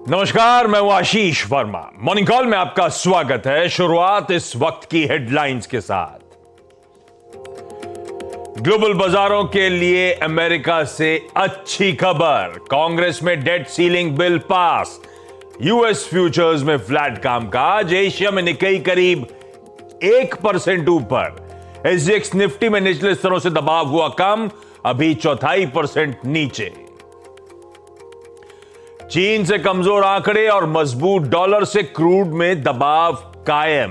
नमस्कार, मैं हूं आशीष वर्मा। मॉर्निंग कॉल में आपका स्वागत है। शुरुआत इस वक्त की हेडलाइंस के साथ। ग्लोबल बाजारों के लिए अमेरिका से अच्छी खबर। कांग्रेस में date ceiling bill pass. US futures में फ्लैट कामकाज। एशिया में निकेई करीब 1% ऊपर। एसजीएक्स निफ्टी में निचले स्तरों से दबाव हुआ कम, अभी 0.25% नीचे। चीन से कमजोर आंकड़े और मजबूत डॉलर से क्रूड में दबाव कायम।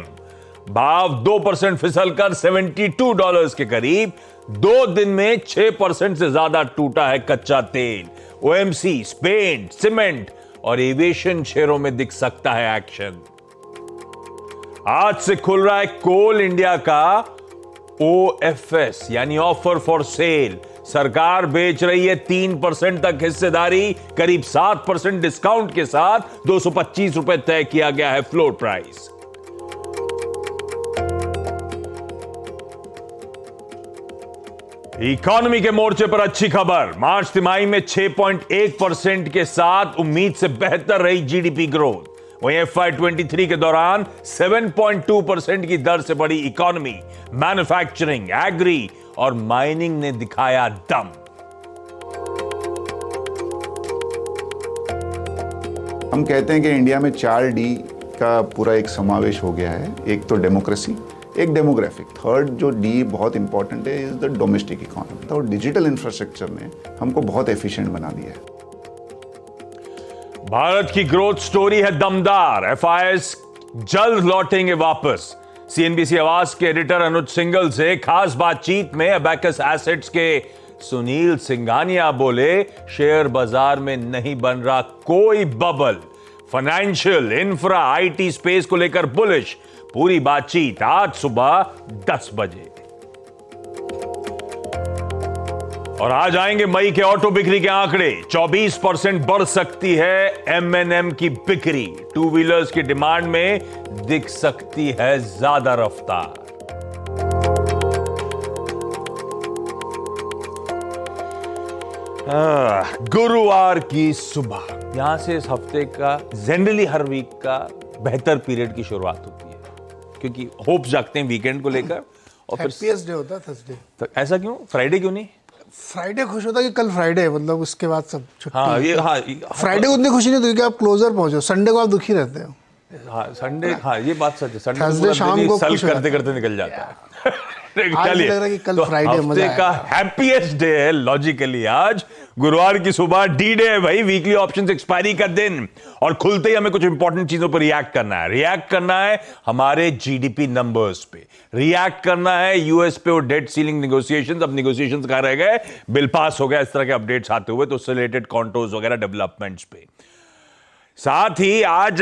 भाव 2% फिसलकर $72 के करीब। 2 दिन में 6% से ज्यादा टूटा है कच्चा तेल। ओएमसी, स्पेन, सीमेंट और एविएशन शेयरों में दिख सकता है एक्शन। आज से खुल रहा है कोल इंडिया का ओएफएस यानी ऑफर फॉर सेल। सरकार बेच रही है 3% तक हिस्सेदारी, करीब 7% डिस्काउंट के साथ। ₹225 तय किया गया है फ्लोर प्राइस। इकोनॉमी के मोर्चे पर अच्छी खबर। मार्च तिमाही में 6.1% के साथ उम्मीद से बेहतर रही जीडीपी ग्रोथ। वहीं FY23 के दौरान 7.2% की दर से बढ़ी इकोनॉमी। मैन्युफैक्चरिंग, एग्री और माइनिंग ने दिखाया दम। हम कहते हैं कि इंडिया में 4D का पूरा एक समावेश हो गया है। एक तो डेमोक्रेसी, एक डेमोग्राफिक, थर्ड जो डी बहुत इंपॉर्टेंट है इज द डोमेस्टिक इकोनॉमी। तो डिजिटल इंफ्रास्ट्रक्चर ने हमको बहुत एफिशिएंट बना दिया है। भारत की ग्रोथ स्टोरी है दमदार। एफआईएस जल्द लौटेंगे वापस। सीएनबीसी आवाज के एडिटर अनुज सिंघल से खास बातचीत में अबैकस एसेट्स के सुनील सिंघानिया बोले, शेयर बाजार में नहीं बन रहा कोई bubble. Financial, infra, IT space को लेकर बुलिश। पूरी बातचीत आज सुबह 10 बजे। और आज आएंगे मई के ऑटो बिक्री के आंकड़े। 24% बढ़ सकती है एमएनएम की बिक्री। टू व्हीलर्स की डिमांड में दिख सकती है ज्यादा रफ्तार। गुरुवार की सुबह यहां से इस हफ्ते का, जनरली हर वीक का बेहतर पीरियड की शुरुआत होती है, क्योंकि होप जागते हैं वीकेंड को लेकर। और फिर हैप्पीएस्ट डे होता है थर्सडे। तो ऐसा क्यों? फ्राइडे क्यों नहीं? फ्राइडे खुश होता है कि कल फ्राइडे है, मतलब उसके बाद सब छुट्टी। हाँ, फ्राइडे को उतनी खुशी नहीं होती क्योंकि आप क्लोजर पहुंचे। संडे को आप दुखी रहते हो। हाँ, संडे, हाँ ये बात सच है। संडे थर्सडे शाम को सल खुश हो करते करते निकल जाता है। आज लग रहा है कि कल फ्राइडे मजा हफ्ते का हैप्पीएस्ट डे है लॉजिकली आज। गुरुवार की सुबह डी डे है भाई, वीकली ऑप्शंस एक्सपायरी का दिन। और खुलते ही हमें कुछ इंपॉर्टेंट चीजों पर रिएक्ट करना है। रिएक्ट करना है हमारे जीडीपी नंबर्स पे, रिएक्ट करना है यूएस पे और डेट सीलिंग नेगोशिएशंस। अब नेगोशिएशंस कहां रह गए? बिल पास हो गया, इस तरह के अपडेट्स आते हुए, तो उससे रिलेटेड कॉन्टोर्स वगैरह डेवलपमेंट्स पे। साथ ही आज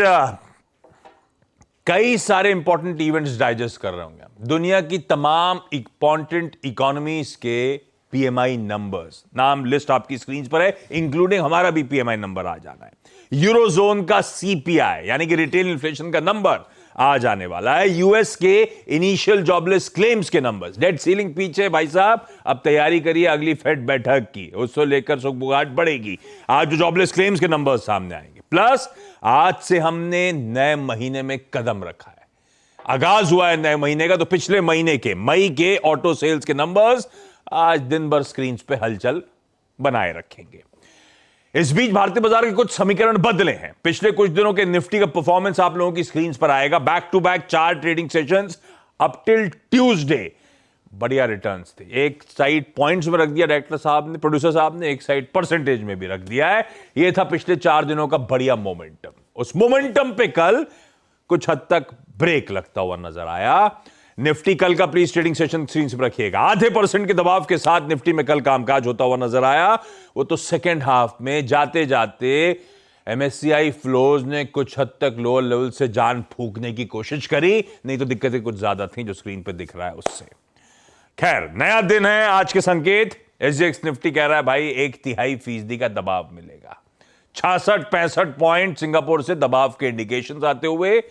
कई सारे इंपॉर्टेंट इवेंट्स डाइजेस्ट कर रहे होंगे। दुनिया की तमाम इंपॉर्टेंट इकोनॉमीज के पीएमआई नंबर्स, नाम लिस्ट आपकी स्क्रीन पर है, इंक्लूडिंग हमारा भी पीएमआई नंबर आ जाना है। यूरोजोन का सीपीआई यानी कि रिटेल इन्फ्लेशन का नंबर आ जाने वाला है। यूएस के इनिशियल जॉबलेस क्लेम्स के नंबर्स। डेट सीलिंग पीछे भाई साहब, अब तैयारी करिए अगली फेड बैठक की, उसको लेकर सुगबुगाहट बढ़ेगी। आज जो जॉबलेस क्लेम्स के नंबर्स सामने आएंगे। प्लस आज से हमने नए महीने में कदम रखा है, आगाज हुआ है नए महीने का। तो पिछले महीने के मई के ऑटो सेल्स के नंबर्स आज दिन भर स्क्रीन पे हलचल बनाए रखेंगे। इस बीच भारतीय बाजार के कुछ समीकरण बदले हैं। पिछले कुछ दिनों के निफ्टी का परफॉर्मेंस आप लोगों की स्क्रीन पर आएगा। Back to back 4 trading sessions up till Tuesday, बढ़िया रिटर्न्स थे। एक साइड पॉइंट्स में रख दिया डायरेक्टर साहब ने, प्रोड्यूसर साहब ने, एक साइड परसेंटेज में भी रख दिया है। यह था पिछले 4 दिनों का बढ़िया मोमेंटम। उस मोमेंटम पे कल कुछ हद तक ब्रेक लगता हुआ नजर आया। निफ्टी कल का प्रीस ट्रेडिंग सेशन स्क्रीन पर रखिएगा। आधे % के दबाव के साथ निफ्टी में कल कामकाज होता हुआ नजर आया। वो तो सेकेंड हाफ में जाते जाते एमएससीआई फ्लोज ने कुछ हद तक लोअर लेवल से जान फूंकने की कोशिश करी, नहीं तो दिक्कतें कुछ ज्यादा थी जो स्क्रीन पर दिख रहा है उससे। खैर, नया दिन है। आज के संकेत, एसजीएक्स निफ्टी कह रहा है भाई 1/3% का दबाव मिलेगा। 66-65 पॉइंट सिंगापुर से दबाव के इंडिकेशंस आते हुए।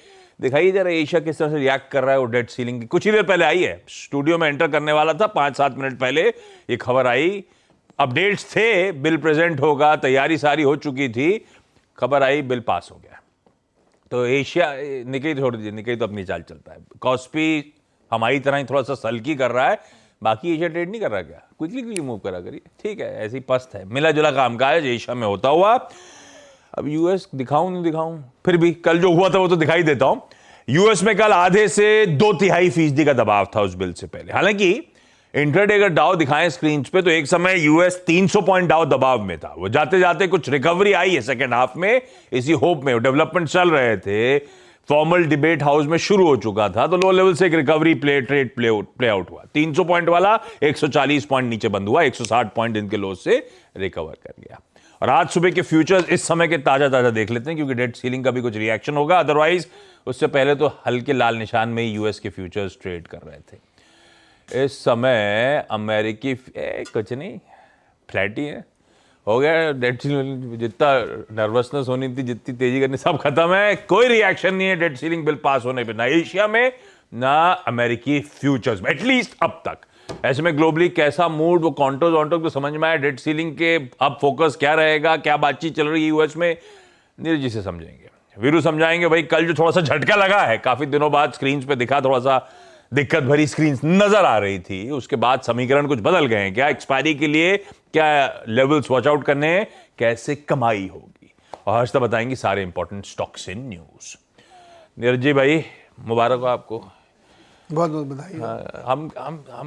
दिखाइए जरा एशिया किस तरह से रिएक्ट कर रहा है वो डेट सीलिंग की। कुछ ही देर पहले आई है, स्टूडियो में एंटर करने वाला था, 5-7 मिनट पहले ये खबर आई। अपडेट्स थे, बिल प्रेजेंट होगा, तैयारी सारी हो चुकी थी। खबर आई बिल पास हो गया। तो एशिया, निकई छोड़ दीजिए, निकई तो अपनी चाल चलता है, कॉस्पी हमारी तरह ही थोड़ा सा सल्की कर रहा है, बाकी एशिया ट्रेड नहीं कर रहा क्या? क्विकली मूव करा करिए, ठीक है, ऐसी पस्त है, मिला जुला कामकाज एशिया में होता हुआ। अब यूएस दिखाऊं नहीं दिखाऊं, फिर भी कल जो हुआ था वो तो दिखाई देता हूं। यूएस में कल आधे से 2/3% का दबाव था उस बिल से पहले। हालांकि इंट्राडे अगर डाउ दिखाएं स्क्रीन पे तो एक समय यूएस 300 पॉइंट डाउ दबाव में था, वो जाते जाते कुछ रिकवरी आई है सेकेंड हाफ में, इसी होप में डेवलपमेंट चल रहे थे, फॉर्मल डिबेट हाउस में शुरू हो चुका था, तो लो लेवल से एक रिकवरी प्ले आउट हुआ। 300 पॉइंट वाला 140 पॉइंट नीचे बंद हुआ, 160 पॉइंट इनके लो से रिकवर कर गया। और आज सुबह के फ्यूचर्स इस समय के ताजा देख लेते हैं, क्योंकि डेट सीलिंग का भी कुछ रिएक्शन होगा, अदरवाइज उससे पहले तो हल्के लाल निशान में ही यूएस के फ्यूचर्स ट्रेड कर रहे थे। इस समय अमेरिकी कुछ नहीं, फ्लैट ही है, हो गया डेट सीलिंग, जितना नर्वसनेस होनी थी, जितनी तेजी करनी, सब खत्म है, कोई रिएक्शन नहीं है डेट सीलिंग बिल पास होने पे, ना एशिया में ना अमेरिकी फ्यूचर्स में, एटलीस्ट अब तक। ऐसे में ग्लोबली कैसा मूड, वो कॉन्टोज वॉन्टोज तो समझ में आया, डेट सीलिंग के अब फोकस क्या रहेगा, क्या बातचीत चल रही है यूएस में, नीरज जी से समझेंगे, वीरू समझाएंगे। भाई कल जो थोड़ा सा झटका लगा है, काफी दिनों बाद स्क्रीन पे दिखा, थोड़ा सा दिक्कत भरी स्क्रीन नजर आ रही थी, उसके बाद समीकरण कुछ बदल गए हैं क्या? एक्सपायरी के लिए क्या लेवल्स वॉच आउट करने हैं, कैसे कमाई होगी, और हर्ष बताएंगे सारे important stocks in news. Neeraj ji भाई मुबारक हो आपको, बहुत बहुत बधाई।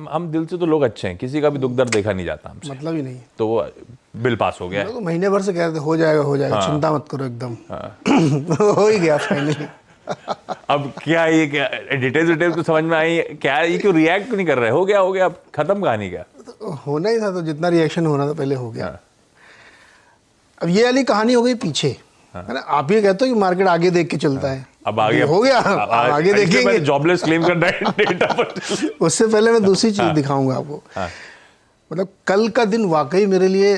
हम दिल से तो लोग अच्छे हैं, किसी का भी दुख दर्द देखा नहीं जाता हमसे, मतलब ही नहीं। तो वो बिल पास हो गया, तो महीने भर से कह रहे थे हो जाएगा, चिंता मत करो एकदम। हो ही गया फाइनली। अब क्या ये, क्या डिटेल्स तो समझ में आई, क्या ये क्यों रिएक्ट क्यों नहीं कर रहे? हो गया अब खत्म कहानी क्या? तो होना ही था, तो जितना रिएक्शन होना था पहले हो गया। अब ये वाली कहानी हो गई पीछे, है ना? आप ये कहते हो कि मार्केट आगे देख के चलता है, अब आगे हो गया, आगे देखेंगे। जॉबलेस क्लेम का डेटा पर उससे पहले मैं दूसरी चीज दिखाऊंगा आपको। मतलब कल का दिन वाकई मेरे लिए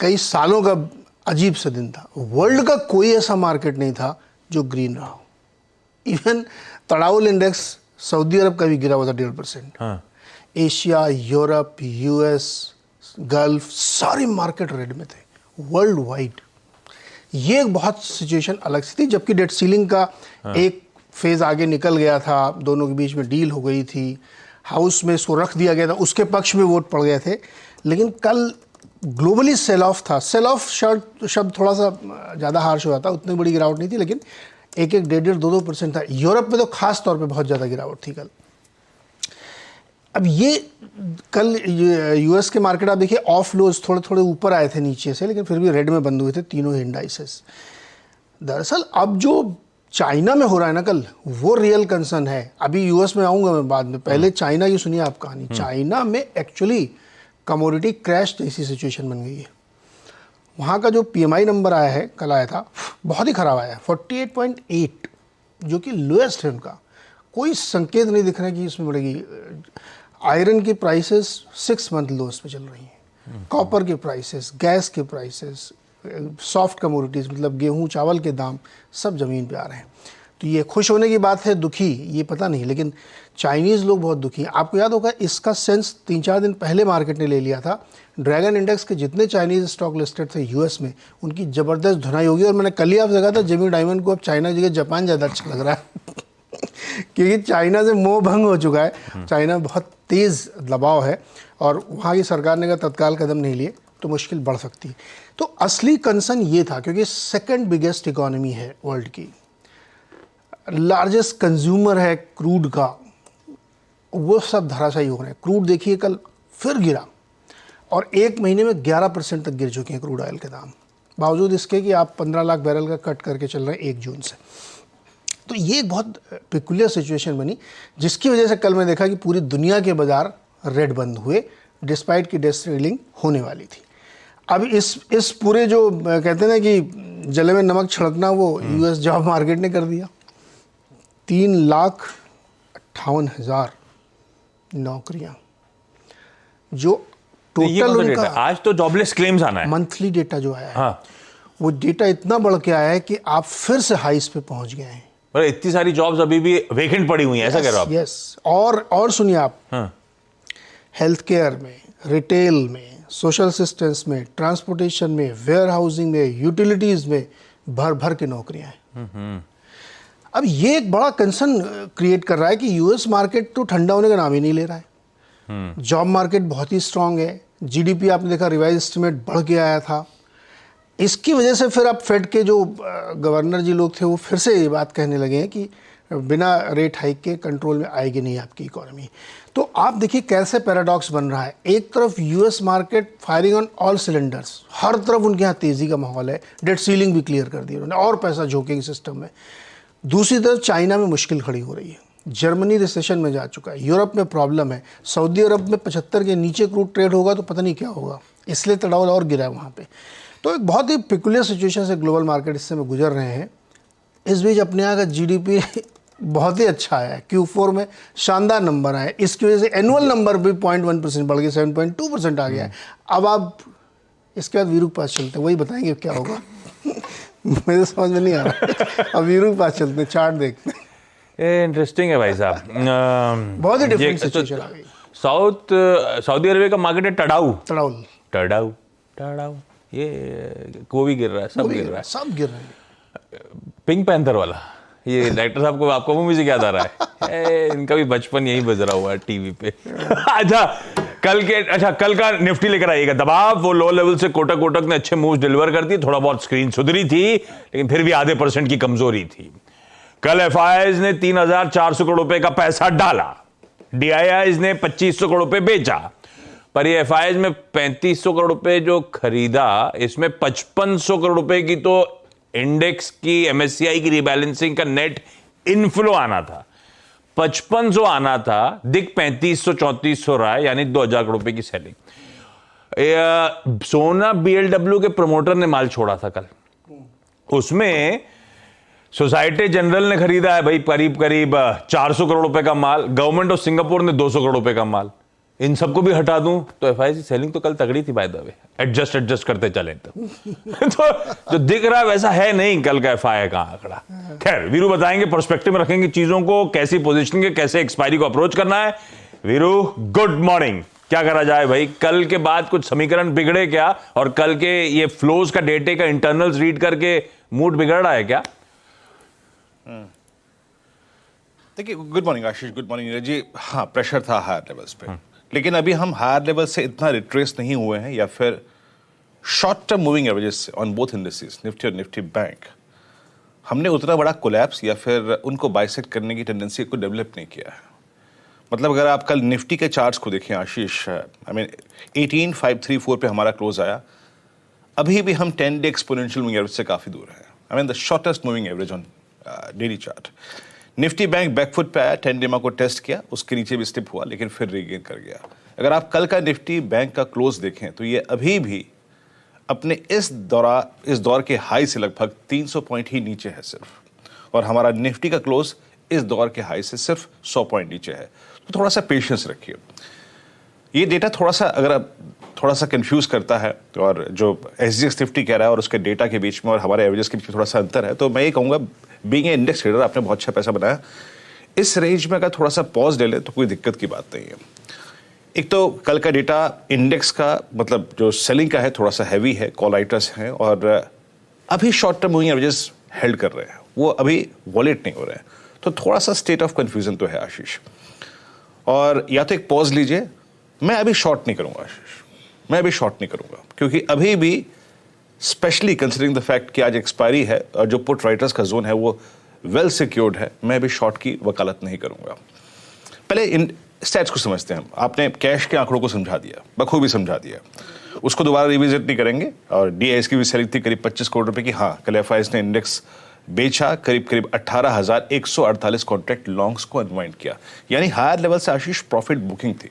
कई सालों का अजीब सा दिन था। वर्ल्ड का कोई ऐसा मार्केट नहीं था जो ग्रीन रहा हो। इवन तड़ाउल इंडेक्स सऊदी अरब का भी गिरा हुआ था 1.5%। एशिया, यूरोप, यूएस, गल्फ, सारी मार्केट रेड में थे वर्ल्ड वाइड। ये एक बहुत सिचुएशन अलग सी थी, जबकि डेट सीलिंग का एक फेज आगे निकल गया था, दोनों के बीच में डील हो गई थी, हाउस में इसको रख दिया गया था, उसके पक्ष में वोट पड़ गए थे। लेकिन कल ग्लोबली सेल ऑफ था। सेल ऑफ शब्द थोड़ा सा ज़्यादा हार्श हुआ था, उतनी बड़ी गिरावट नहीं थी, लेकिन 1-1, 1.5-2% था। यूरोप में तो खास तौर पे बहुत ज़्यादा गिरावट थी कल। अब ये कल यूएस के मार्केट आप देखिए, ऑफ लोज थोड़े थोड़े ऊपर आए थे नीचे से, लेकिन फिर भी रेड में बंद हुए थे तीनों इंडाइसेस। दरअसल अब जो चाइना में हो रहा है ना कल, वो रियल कंसर्न है। अभी यूएस में आऊँगा मैं बाद में, पहले चाइना की सुनिए आप कहानी। चाइना में एक्चुअली कमोडिटी क्रैश जैसी सिचुएशन बन गई है। वहाँ का जो पीएमआई नंबर आया है, कल आया था, बहुत ही ख़राब आया है, 48.8, जो कि लोएस्ट है उनका। कोई संकेत नहीं दिख रहा है कि इसमें बढ़ेगी। आयरन की प्राइसेस 6 मंथ लोस पे चल रही हैं। कॉपर के प्राइसेस, गैस के प्राइसेस, सॉफ्ट कमोडिटीज़ मतलब गेहूं चावल के दाम सब ज़मीन पे आ रहे हैं। तो ये खुश होने की बात है, दुखी ये पता नहीं, लेकिन चाइनीज़ लोग बहुत दुखी हैं। आपको याद होगा इसका सेंस 3-4 दिन पहले मार्केट ने ले लिया था। ड्रैगन इंडेक्स के जितने चाइनीज़ स्टॉक लिस्टेड थे यूएस में, उनकी ज़बरदस्त धुनाई होगी। और मैंने कल ही आपसे कहा था जेमी डायमंड को अब चाइना की जगह जापान ज़्यादा अच्छा लग रहा है क्योंकि चाइना से मोह भंग हो चुका है। चाइना बहुत तेज़ दबाव है और वहाँ की सरकार ने अगर तत्काल कदम नहीं लिए तो मुश्किल बढ़ सकती है। तो असली कंसर्न ये था, क्योंकि सेकंड बिगेस्ट इकोनॉमी है वर्ल्ड की, लार्जेस्ट कंज्यूमर है क्रूड का, वो सब धराशायी हो रहे हैं। क्रूड देखिए कल फिर गिरा और एक महीने में 11% तक गिर चुके हैं क्रूड ऑयल के दाम, बावजूद इसके कि आप 15 लाख बैरल का कट करके चल रहे हैं 1 जून से। तो ये एक बहुत पेकुलियर सिचुएशन बनी, जिसकी वजह से कल मैं देखा कि पूरी दुनिया के बाजार रेड बंद हुए, डिस्पाइट की डेट सीलिंग होने वाली थी। अब इस पूरे जो कहते हैं ना कि जले में नमक छिड़कना, वो यूएस जॉब मार्केट ने कर दिया। 3,58,000 नौकरियां, जो टोटल उनका आज तो जॉबलेस क्लेम्स आना है, मंथली डेटा जो आया है, वो डेटा इतना बढ़ के आया है कि आप फिर से हाइस पे पहुंच गए हैं। इतनी सारी जॉब्स अभी भी वेकेंट पड़ी हुई हैं, ऐसा कह रहे हो आप? यस। और सुनिए आप, हेल्थ केयर में, रिटेल में, सोशल असिस्टेंस में, ट्रांसपोर्टेशन में, वेयर हाउसिंग में, यूटिलिटीज़ में भर भर के नौकरियां हैं। अब ये एक बड़ा कंसर्न क्रिएट कर रहा है कि यूएस मार्केट तो ठंडा होने का नाम ही नहीं ले रहा है। जॉब मार्केट बहुत ही स्ट्रांग है, जीडीपी आपने देखा रिवाइज एस्टिमेट बढ़ के आया था। इसकी वजह से फिर अब फेड के जो गवर्नर जी लोग थे वो फिर से ये बात कहने लगे हैं कि बिना रेट हाइक के कंट्रोल में आएगी नहीं आपकी इकोनॉमी। तो आप देखिए कैसे पैराडॉक्स बन रहा है। एक तरफ US market firing on all cylinders, हर तरफ उनके यहाँ तेज़ी का माहौल है, डेट सीलिंग भी क्लियर कर दी उन्होंने और पैसा झोंकेंगे सिस्टम में। दूसरी तरफ चाइना में मुश्किल खड़ी हो रही है, जर्मनी रिसेशन में जा चुका है, यूरोप में प्रॉब्लम है, सऊदी अरब में 75 के नीचे क्रूड ट्रेड होगा तो पता नहीं क्या होगा, इसलिए तड़ावल और गिरा है वहाँ पे। तो एक बहुत ही पिकुलियर सिचुएशन से ग्लोबल मार्केट इससे में गुजर रहे हैं। इस बीच अपने यहाँ का जीडीपी बहुत ही अच्छा है, Q4 में शानदार नंबर आए, इसकी वजह से एनुअल नंबर भी 0.1% बढ़ गया, 7.2% आ गया है। अब आप इसके बाद वीरू के पास चलते हैं, वही बताएंगे क्या होगा। मुझे समझ में नहीं आ रहा। अब वीरू के पास चलते हैं, चार्ट देखते हैं। ये इंटरेस्टिंग है भाई साहब। बहुत ही डिफरेंट सिचुएशन आ गई। सऊदी अरेबिया का मार्केट है टड़ाऊ तड़ाउल टड़ाऊ टड़ाऊ, ये को भी गिर रहा है, सब गिर रहा है, सब गिर रहे हैं। पिंक पैंथर वाला, ये डायरेक्टर साहब को आपको म्यूजिक याद आ रहा है। इनका भी बचपन यही बज रहा हुआ है टीवी पे। अच्छा कल का निफ्टी लेकर आइएगा दबाव। वो लो लेवल से कोटक ने अच्छे मूव्स डिलीवर कर दिए, थोड़ा बहुत स्क्रीन सुधरी थी लेकिन फिर भी आधे % की कमजोरी थी। कल एफआईआईज ने 3,400 करोड़ रुपए का पैसा डाला, डीआईआईज ने 2,500 करोड़ रुपए बेचा, पर ये एफआईआईज में 3,500 करोड़ रुपए जो खरीदा, इसमें 5,500 करोड़ रुपए की तो इंडेक्स की एमएससीआई की रिबैलेंसिंग का नेट इनफ्लो आना था, 5,500 आना था, दिख 3,500-3,400 रहा है, यानी 2,000 करोड़ रुपए की सेलिंग। सोना बीएलडब्ल्यू के प्रमोटर ने माल छोड़ा था कल, उसमें सोसाइटी जनरल ने खरीदा है भाई करीब 400 करोड़ रुपए का माल, गवर्नमेंट ऑफ सिंगापुर ने 200 करोड़ रुपए का माल। इन सबको भी हटा दूं तो एफआईआई सेलिंग तो कल तगड़ी थी बाय द वे, एडजस्ट करते चले तो जो दिख रहा है वैसा है नहीं कल का एफआईआई का आंकड़ा। खैर वीरू बताएंगे, पर्सपेक्टिव में रखेंगे चीजों को, कैसी पोजीशनिंग है, कैसे एक्सपायरी को अप्रोच करना है। वीरू गुड मॉर्निंग, क्या करा जाए भाई, कल के बाद कुछ समीकरण बिगड़े क्या, और कल के ये फ्लोज का डेटे का इंटरनल्स रीड करके मूड बिगड़ रहा है क्या? देखिए, गुड मॉर्निंग आशीष, गुड मॉर्निंग नीरज जी। हाँ, प्रेशर था हायर लेवल्स पे, लेकिन अभी हम हायर लेवल से इतना रिट्रेस नहीं हुए हैं, या फिर short term moving averages on both indices Nifty और निफ्टी बैंक, हमने उतना बड़ा कोलैप्स या फिर उनको बाइसेक्ट करने की टेंडेंसी को डेवलप नहीं किया है। मतलब अगर आप कल निफ्टी के चार्ट्स को देखें आशीष, आई मीन 18,534 पे हमारा क्लोज आया, अभी भी हम 10 डे एक्सपोनेंशियल मूविंग एवरेज से काफ़ी दूर हैं। I mean the shortest moving average on daily chart. Nifty bank backfoot पे आया, 10 डेमा को टेस्ट किया, उसके नीचे भी स्टिप हुआ लेकिन फिर रीगेन कर गया। अगर आप कल का निफ्टी बैंक का क्लोज देखें तो ये अभी भी अपने इस दौर के हाई से लगभग 300 पॉइंट ही नीचे है सिर्फ, और हमारा निफ्टी का क्लोज इस दौर के हाई से सिर्फ 100 पॉइंट नीचे है। तो थोड़ा सा पेशेंस रखिए। ये डेटा थोड़ा सा कंफ्यूज करता है, और जो SGX निफ्टी कह रहा है और उसके डेटा के बीच में और हमारे एवरेजेस के बीच में थोड़ा सा अंतर है। तो मैं ये कहूँगा, बीइंग ए इंडेक्स ट्रेडर आपने बहुत अच्छा पैसा बनाया, इस रेंज में अगर थोड़ा सा पॉज ले ले तो कोई दिक्कत की बात नहीं है। एक तो कल का डेटा इंडेक्स का मतलब जो सेलिंग का है थोड़ा सा हैवी है, कॉल राइटर्स हैं, और अभी short term moving averages held कर रहे हैं, वो अभी वॉलेट नहीं हो रहे हैं। तो थोड़ा सा स्टेट ऑफ कन्फ्यूजन तो है आशीष, और या तो एक पॉज लीजिए। मैं अभी शॉर्ट नहीं करूंगा आशीष, मैं अभी शॉर्ट नहीं करूंगा, क्योंकि अभी भी स्पेशली कंसिडरिंग द फैक्ट कि आज एक्सपायरी है और जो पुट राइटर्स का जोन है वो वेल सिक्योर्ड है, मैं अभी शॉर्ट की वकालत नहीं करूंगा। पहले इन स्टैट्स को समझते हैं। आपने कैश के आंकड़ों को समझा दिया, बखूबी समझा दिया, उसको दोबारा रिविजिट नहीं करेंगे। और डीआईएस की भी सेलिंग थी करीब 25 करोड़ रुपए की। हाँ, कल एफआईआईज ने इंडेक्स बेचा, करीब 18,148 कॉन्ट्रैक्ट लॉन्ग्स को अनवाइंड किया, यानी हायर लेवल से आशीष प्रॉफिट बुकिंग थी,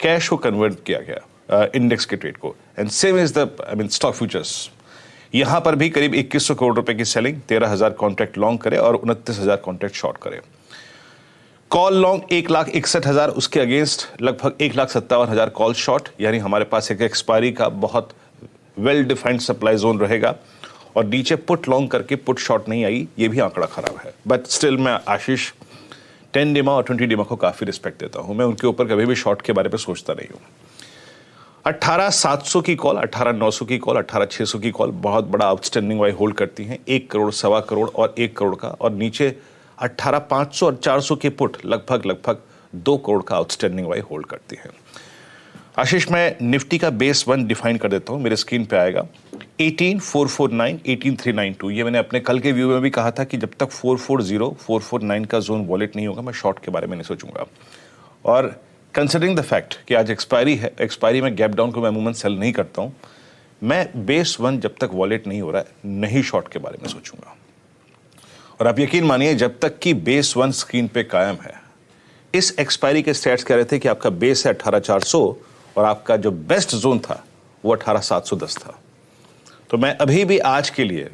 कैश को कन्वर्ट किया गया इंडेक्स के ट्रेड को। And same is the stock futures, यहां पर भी करीब 2100 करोड़ रुपए की सेलिंग, 13,000 कॉन्ट्रैक्ट लॉन्ग करे और 29,000 कॉन्ट्रैक्ट शॉर्ट करे। कॉल लॉन्ग 1,61,000, उसके अगेंस्ट लगभग 1,57,000 कॉल शॉर्ट, यानी हमारे पास एक एक्सपायरी का बहुत वेल डिफाइंड सप्लाई जोन रहेगा। और नीचे पुट लॉन्ग करके पुट शॉर्ट नहीं आई, ये भी आंकड़ा खराब है। बट स्टिल मैं आशीष 10 डेमा और 20 डेमा को काफी रिस्पेक्ट देता हूं, मैं उनके ऊपर कभी भी शॉर्ट के बारे में सोचता नहीं हूं। 18,700 की कॉल, 18,900 की कॉल, 18,600 की कॉल बहुत बड़ा आउटस्टैंडिंग वाई होल्ड करती हैं, 1 करोड़, सवा करोड़ और 1 करोड़ का, और नीचे 18,500 और 400 के पुट लगभग 2 करोड़ का आउटस्टैंडिंग वाई होल्ड करती हैं। आशीष, मैं निफ्टी का बेस 1 डिफाइन कर देता हूं, मेरे स्क्रीन पे आएगा 18,449, 18,392। ये मैंने अपने कल के व्यू में भी कहा था कि जब तक 440, 449 का जोन वॉलेट नहीं होगा मैं शॉर्ट के बारे में नहीं सोचूंगा। और कंसिडरिंग द फैक्ट कि आज एक्सपायरी है, एक्सपायरी में गैप डाउन को मैं अमूमन सेल नहीं करता हूं, मैं बेस 1 जब तक वॉलेट नहीं हो रहा है नहीं शॉर्ट के बारे में सोचूंगा। और आप यकीन मानिए जब तक कि बेस 1 स्क्रीन पे कायम है, इस एक्सपायरी के स्टैट्स कह रहे थे कि आपका बेस है 18,400 और आपका जो बेस्ट जोन था वो 18,710 था। तो मैं अभी भी आज के लिए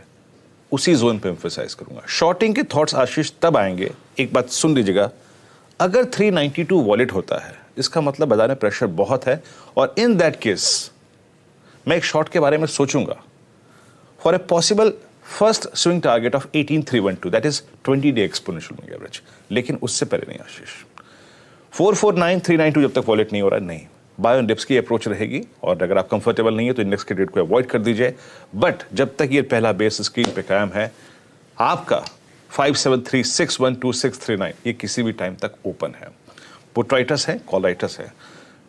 उसी जोन पे एम्फेसाइज करूंगा। शॉर्टिंग के थॉट्स आशीष तब आएंगे, एक बात सुन लीजिएगा, अगर 392 वॉलेट होता है इसका मतलब बाजार में प्रेशर बहुत है, और इन दैट केस मैं एक शॉर्ट के बारे में सोचूंगा for a possible first swing target of 18,312, that is 20 day exponential moving average. लेकिन उससे पहले नहीं आशीष, 449, 392 जब तक वॉलेट नहीं हो रहा है, नहीं, बाय ऑन डिप्स की अप्रोच रहेगी। और अगर आप कंफर्टेबल नहीं है तो इंडेक्स के ट्रेड को अवॉइड कर दीजिए। बट जब तक ये पहला बेस स्क्रीन पे कायम है, आपका 573612639 ये किसी भी टाइम तक ओपन है। पुट राइटर्स है, कॉल राइटर्स है।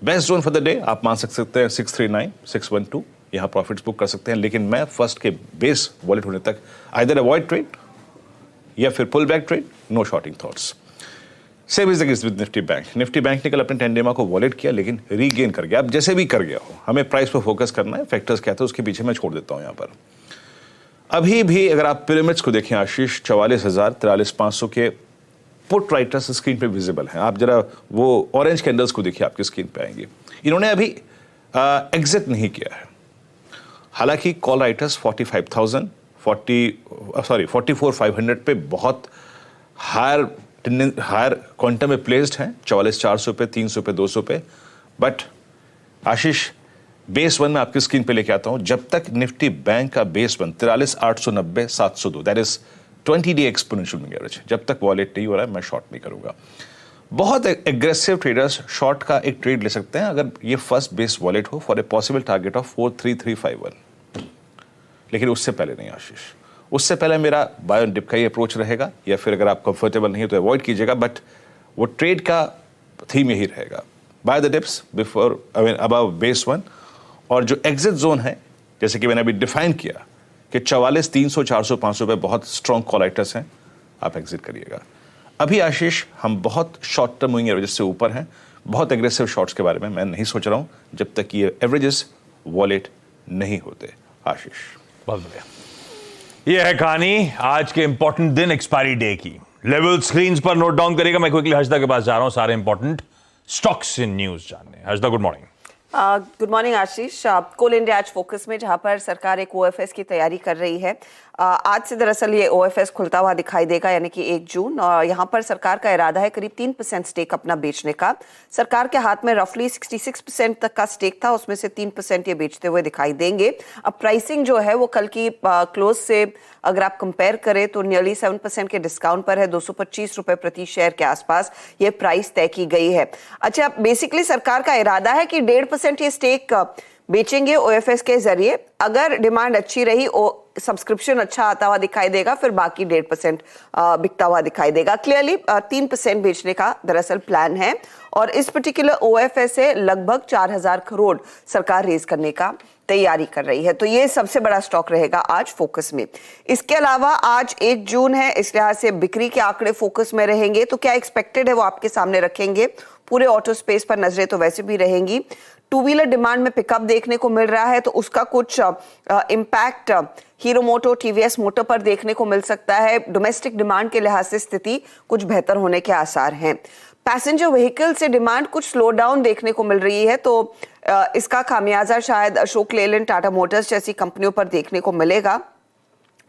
West zone for the day आप मान सकते हैं 639, 612, यहां प्रॉफिट्स बुक कर सकते हैं। लेकिन मैं फर्स्ट के बेस वॉलेट होने तक आइदर अवॉइड ट्रेड या फिर pull back trade, no shorting thoughts. Same is the case with Nifty bank. Nifty bank ने कल अपने 10 डे को वॉलेट किया लेकिन रीगेन कर गया। अब जैसे भी कर गया हो, हमें प्राइस पर फोकस करना है, फैक्टर्स क्या थे उसके पीछे मैं छोड़ देता हूं यहां पर। अभी भी अगर आप पिरामिड्स को देखें आशीष, 44,000, 43,500 के पुट राइटर्स स्क्रीन पे विजिबल हैं। आप जरा वो ऑरेंज कैंडल्स को देखिए, आपकी स्क्रीन पे आएंगे। इन्होंने अभी एग्जिट नहीं किया है। हालांकि कॉल राइटर्स 44,500 पे बहुत हायर क्वांटम में प्लेस्ड हैं, 44,400 पे, 300 पे, 200 पे। बट आशीष, बेस 1 में आपकी स्क्रीन पे लेके आता हूं, जब तक निफ्टी बैंक का base 1 43,890, 702, that is 20 day exponential moving average, जब तक वॉलेट नहीं हो रहा है मैं शॉर्ट नहीं करूंगा। बहुत एग्रेसिव ट्रेडर्स शॉर्ट का एक ट्रेड ले सकते हैं अगर ये फर्स्ट बेस वॉलेट हो for a possible target of 43351, लेकिन उससे पहले नहीं आशीष। उससे पहले मेरा बाय ऑन डिप का ही अप्रोच रहेगा, या फिर अगर आप कंफर्टेबल नहीं है तो अवॉइड कीजिएगा। बट वो ट्रेड का थीम यही रहेगा, by the dips before above base 1। और जो एग्जिट जोन है, जैसे कि मैंने अभी डिफाइन किया कि 44, 300, 400, 500 पे बहुत स्ट्रॉन्ग कॉल राइटर्स हैं, आप एग्जिट करिएगा। अभी आशीष हम बहुत शॉर्ट टर्म मूविंग एवरेज से ऊपर हैं, बहुत एग्रेसिव शॉर्ट्स के बारे में मैं नहीं सोच रहा हूं जब तक ये एवरेजेस वॉलेट नहीं होते आशीष। बहुत बढ़िया। ये है कहानी आज के इंपॉर्टेंट दिन एक्सपायरी डे की। लेवल स्क्रीन पर नोट डाउन करेगा। मैं क्विकली हर्षदा के पास जा रहा हूं सारे इंपॉर्टेंट स्टॉक्स इन न्यूज जानने। Harshada, good morning. Good morning Ashish. Coal India आज फोकस में, जहां पर सरकार एक ओएफएस की तैयारी कर रही है। आज से दरअसल ये ओएफएस खुलता हुआ दिखाई देगा, यानी कि 1 जून। और यहाँ पर सरकार का इरादा है करीब 3% स्टेक अपना बेचने का। सरकार के हाथ में रफली 66% तक का स्टेक था, उसमें से 3% ये बेचते हुए दिखाई देंगे। अब प्राइसिंग जो है वो कल की क्लोज से अगर आप कंपेयर करें तो नियरली 7% के डिस्काउंट पर है, 225 रुपए प्रति शेयर के आसपास ये प्राइस तय की गई है। अच्छा, बेसिकली सरकार का इरादा है कि 1.5% ये स्टेक बेचेंगे ओएफएस के जरिए। अगर डिमांड अच्छी रही, सब्सक्रिप्शन अच्छा आता हुआ दिखाई देगा, फिर बाकी 1.5% बिकता हुआ दिखाई देगा। क्लियरली 3% बेचने का दरअसल प्लान है, और इस पर्टिकुलर ओएफएस से लगभग 4,000 करोड़ सरकार रेज करने का तैयारी कर रही है। तो ये सबसे बड़ा स्टॉक रहेगा आज फोकस में। इसके अलावा आज 1 जून है, इस लिहाज से बिक्री के आंकड़े फोकस में रहेंगे। तो क्या एक्सपेक्टेड है वो आपके सामने रखेंगे। पूरे ऑटो स्पेस पर नजरें तो वैसे भी रहेंगी। 2 व्हीलर डिमांड में पिकअप देखने को मिल रहा है, तो उसका कुछ इम्पैक्ट हीरो मोटो, टीवीएस मोटर पर देखने को मिल सकता है। डोमेस्टिक डिमांड के लिहाज से स्थिति कुछ बेहतर होने के आसार हैं। पैसेंजर व्हीकल से डिमांड कुछ स्लो डाउन देखने को मिल रही है, तो इसका खामियाजा शायद अशोक लेलैंड, टाटा मोटर्स जैसी कंपनियों पर देखने को मिलेगा।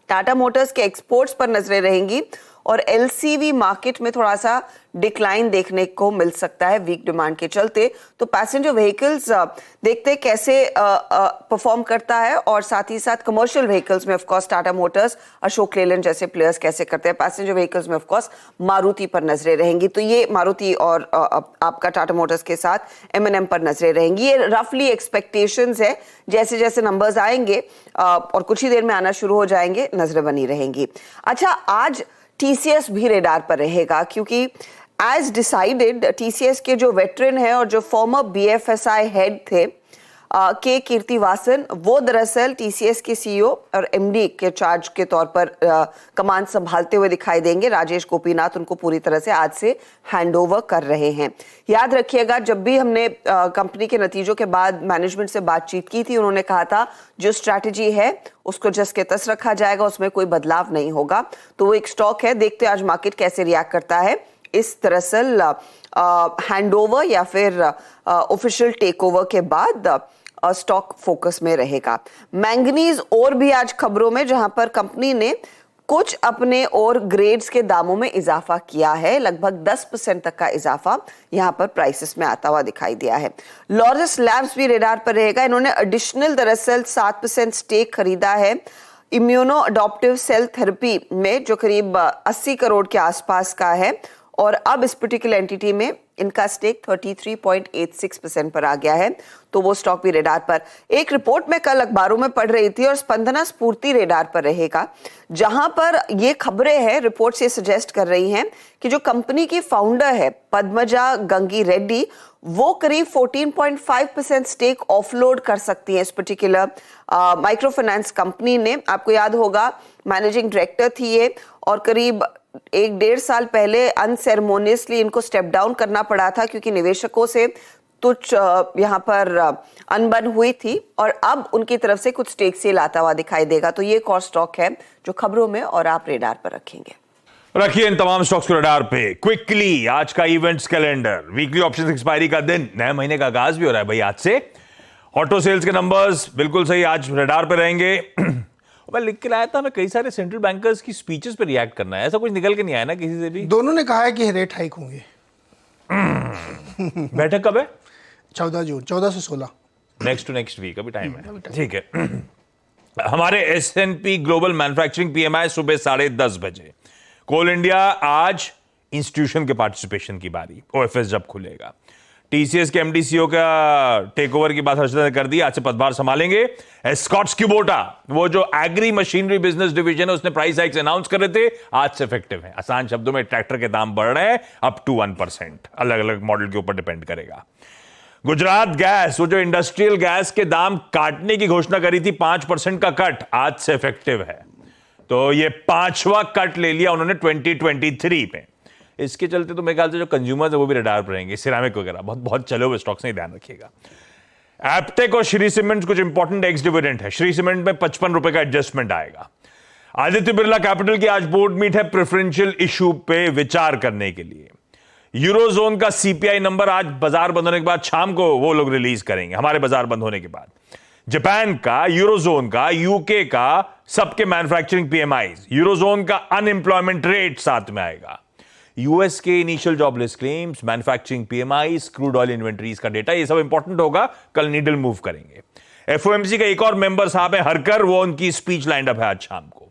टाटा मोटर्स के एक्सपोर्ट्स पर नजरें रहेंगी, और एलसीवी मार्केट में थोड़ा सा डिक्लाइन देखने को मिल सकता है वीक डिमांड के चलते। तो पैसेंजर व्हीकल्स देखते हैं कैसे परफॉर्म करता है, और साथ ही साथ कमर्शियल व्हीकल्स में of course Tata Motors, Ashok Leyland जैसे प्लेयर्स कैसे करते हैं। पैसेंजर व्हीकल्स में ऑफ कोर्स मारुति पर नजरें रहेंगी। तो ये मारुति और आपका टाटा मोटर्स के साथ M&M पर नजरें रहेंगी। ये रफली एक्सपेक्टेशंस है, जैसे जैसे नंबर्स आएंगे और कुछ ही देर में आना शुरू हो जाएंगे, नजरें बनी रहेंगी। अच्छा, आज TCS भी रेडार पर रहेगा, क्योंकि एज डिसाइडेड TCS के जो वेटरन है और जो फॉर्मर BFSI हेड थे के कीर्तिवासन, वो दरअसल TCS के CEO और MD के चार्ज के तौर पर कमान संभालते हुए दिखाई देंगे। राजेश गोपीनाथ उनको पूरी तरह से आज से हैंडओवर कर रहे हैं। याद रखिएगा, जब भी हमने कंपनी के नतीजों के बाद मैनेजमेंट से बातचीत की थी, उन्होंने कहा था जो स्ट्रैटेजी है उसको जस के तस रखा जाएगा, उसमें कोई बदलाव नहीं होगा। तो वो एक स्टॉक है, देखते हैं आज मार्केट कैसे रिएक्ट करता है इस दरअसल हैंडओवर या फिर ऑफिशियल टेकओवर के बाद स्टॉक फोकस में रहेगा। मैंगनीज और भी आज खबरों में, जहां पर कंपनी ने कुछ अपने और ग्रेड्स के दामों में इजाफा किया है। लगभग 10% तक का इजाफा यहां पर प्राइसेस में आता हुआ दिखाई दिया है। लॉरस लैब्स भी रेडार पर रहेगा। इन्होंने एडिशनल दरअसल 7% स्टेक खरीदा है इम्यूनो अडॉप्टिव सेल थेरेपी में, जो करीब 80 करोड़ के आसपास का है, और अब इस पर्टिकुलर एंटिटी में इनका स्टेक 33.86% पर आ गया है। तो वो स्टॉक भी रेडार पर। एक रिपोर्ट में कल अखबारों में पढ़ रही थी, और स्पंदना स्फूर्ति रेडार पर रहेगा, जहां पर ये खबरें हैं, रिपोर्ट्स ये सजेस्ट कर रही हैं कि जो कंपनी की फाउंडर है पद्मजा गंगी रेड्डी, वो करीब 14.5% स्टेक ऑफलोड कर सकती है इस पर्टिकुलर माइक्रो फाइनेंस कंपनी ने। आपको याद होगा मैनेजिंग डायरेक्टर थी ये, और करीब 1-1.5 साल पहले अनसेरेमोनियसली इनको स्टेप डाउन करना पड़ा था, क्योंकि निवेशकों से तुच्छ यहाँ पर अनबन हुई थी, और अब उनकी तरफ से कुछ स्टेक सेल आता हुआ दिखाई देगा। तो ये एक और स्टॉक है जो खबरों में और आप रेडार पर रखेंगे। रखिए इन तमाम स्टॉक्स को रडार पे। क्विकली आज का events calendar, weekly option expiry का दिन, नए महीने का आगाज भी हो रहा है भाई आज से। ऑटो सेल्स के नंबर्स बिल्कुल सही, आज रडार पे रहेंगे। मैं लिख के लाया था, हमें कई सारे सेंट्रल बैंकर्स की स्पीचेस पे रिएक्ट करना है, ऐसा कुछ निकल के नहीं आया ना किसी से भी? दोनों ने कहा है कि रेट हाइक होंगे। बैठक कब है? 14 जून, 14 से 16। नेक्स्ट टू नेक्स्ट वीक, अभी टाइम है, ठीक है। हमारे S&P ग्लोबल मैन्युफैक्चरिंग PMI सुबह 10:30 बजे। कोल इंडिया आज इंस्टीट्यूशन के पार्टिसिपेशन की बारी, OFS जब खुलेगा। TCS के MD CEO का टेक ओवर की बात हर्षद ने कर दी, आज से पदभार संभालेंगे। एस्कॉट्स क्यूबोटा, वो जो एग्री मशीनरी बिजनेस डिवीजन है, उसने प्राइस हाइक्स अनाउंस कर रहे थे, आज से इफेक्टिव है। आसान शब्दों में ट्रैक्टर के दाम बढ़ रहे हैं अप टू 1%, अलग अलग मॉडल के ऊपर डिपेंड करेगा। गुजरात गैस, वो जो इंडस्ट्रियल गैस के दाम काटने की घोषणा करी थी, 5% का कट आज से इफेक्टिव है। तो ये 5वां कट ले लिया उन्होंने 2023 में। इसके चलते तो मेरे ख्याल से जो कंज्यूमर्स है वो भी रडार पर रहेंगे, सिरामिक वगैरह बहुत बहुत चले हुए स्टॉक्स, नहीं, ध्यान रखिएगा। एप्टेक और श्री सीमेंट कुछ इंपॉर्टेंट एक्स डिविडेंड है। श्री सीमेंट में 55 रुपए का एडजस्टमेंट आएगा। आदित्य बिरला कैपिटल की आज बोर्ड मीट है प्रेफरेंशियल इशू पे विचार करने के लिए। यूरोजोन का CPI नंबर आज बाजार बंद होने के बाद शाम को वो लोग रिलीज करेंगे, हमारे बाजार बंद होने के बाद। जापान का, यूरोजोन का, यूके का, सबके मैन्युफैक्चरिंग PMIs, यूरोजोन का अनएम्प्लॉयमेंट रेट साथ में आएगा। यूएस के initial jobless claims, manufacturing PMIs, crude oil inventories का डेटा, ये सब इंपॉर्टेंट होगा, कल नीडल मूव करेंगे। FOMC का एक और मेंबर साहब है हरकर, वो उनकी स्पीच लाइंड अप है आज शाम को।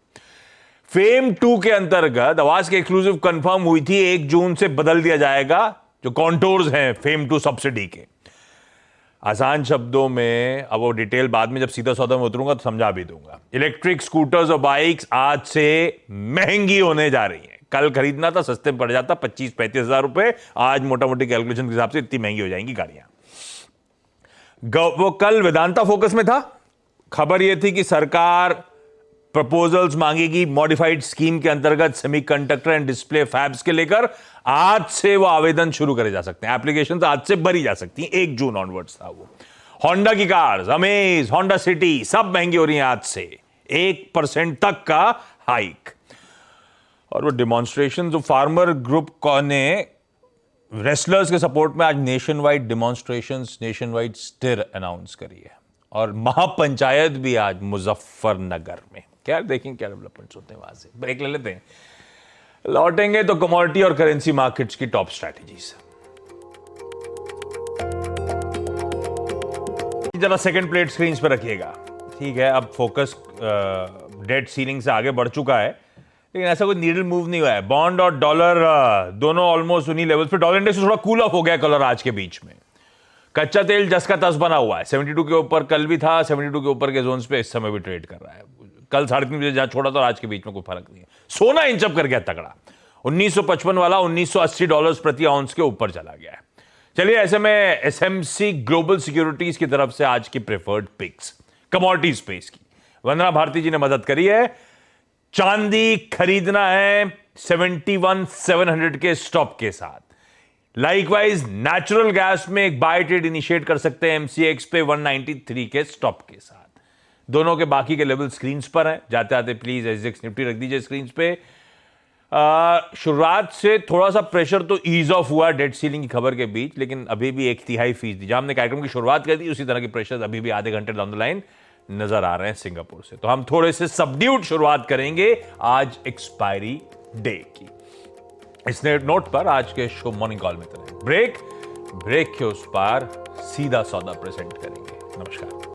फेम 2 के अंतर्गत आवाज की एक्सक्लूसिव कंफर्म हुई थी, 1 जून से बदल दिया जाएगा जो कॉन्टोर्स हैं फेम 2 सब्सिडी के। आसान शब्दों में, अब वो डिटेल बाद में जब सीधा सौदा में उतरूंगा तो समझा भी दूंगा। इलेक्ट्रिक स्कूटर्स और बाइक्स आज से महंगी होने जा रही हैं। कल खरीदना था सस्ते में पड़ जाता 25-35 हजार रुपए, आज मोटा मोटी कैलकुलेशन के हिसाब से इतनी महंगी हो जाएंगी गाड़ियां। वो कल वेदांता फोकस में था, खबर यह थी कि सरकार प्रपोजल्स मांगेगी मॉडिफाइड स्कीम के अंतर्गत सेमीकंडक्टर एंड डिस्प्ले फैब्स के लेकर। आज से वो आवेदन शुरू करे जा सकते हैं, एप्लीकेशन आज से भरी जा सकती हैं, 1 जून ऑनवर्ड्स था वो। होंडा की कार्स, अमेज, होंडा सिटी, सब महंगी हो रही हैं आज से, 1% तक का हाइक। और वो डिमॉन्स्ट्रेशन जो फार्मर ग्रुप ने रेसलर्स के सपोर्ट में आज nationwide demonstrations, nationwide stir announce करी है। और महापंचायत भी आज मुजफ्फरनगर में। क्या देखें क्या डेवलपमेंट्स होते हैं वहां से। ब्रेक ले लेते हैं। लौटेंगे तो कमोडिटी और करेंसी मार्केट्स की टॉप स्ट्रैटेजीज। जरा सेकंड प्लेट स्क्रीन पर रखिएगा। ठीक है, अब फोकस डेट सीलिंग से आगे बढ़ चुका है, लेकिन ऐसा कोई नीडल मूव नहीं हुआ है। बॉन्ड और डॉलर दोनों ऑलमोस्ट उन्हीं लेवल्स पे। डॉलर इंडेक्स थोड़ा कूल ऑफ हो गया कलर आज के बीच में। कच्चा तेल जस का तस बना हुआ है, 72 के ऊपर कल भी था, 72 के ऊपर के जोन्स पे इस समय भी ट्रेड कर रहा है। कल 3:30 बजे जहां छोड़ा था और आज के बीच में कोई फर्क नहीं है। सोना इंच अप कर गया तगड़ा, 1955 वाला $1980 प्रति आउंस के ऊपर चला गया है। चलिए, ऐसे में एसएमसी ग्लोबल सिक्योरिटीज की तरफ से आज की प्रेफर्ड पिक्स कमोडिटी स्पेस की वंदना भारती जी ने मदद करी है। चांदी खरीदना है 71,700 के स्टॉप के साथ। लाइकवाइज नेचुरल गैस में एक बाय ट्रेड इनिशिएट कर सकते हैं एमसीएक्स पे 193 के स्टॉप के साथ। दोनों के बाकी के लेवल स्क्रीन पर हैं। जाते आते प्लीज एसजेक्स निफ्टी रख दीजिए स्क्रीन पे। शुरुआत से थोड़ा सा प्रेशर तो ईज ऑफ हुआ डेट सीलिंग की खबर के बीच, लेकिन अभी भी 1/3% जहां हमने कार्यक्रम की शुरुआत कर दी उसी तरह के प्रेशर अभी भी आधे घंटे डाउन द लाइन नजर आ रहे हैं सिंगापुर से। तो हम थोड़े से सबड्यूड शुरुआत करेंगे आज एक्सपायरी डे की। इसने नोट पर आज के शो मॉर्निंग कॉल में ब्रेक के उस पार सीधा सौदा प्रेजेंट करेंगे। नमस्कार।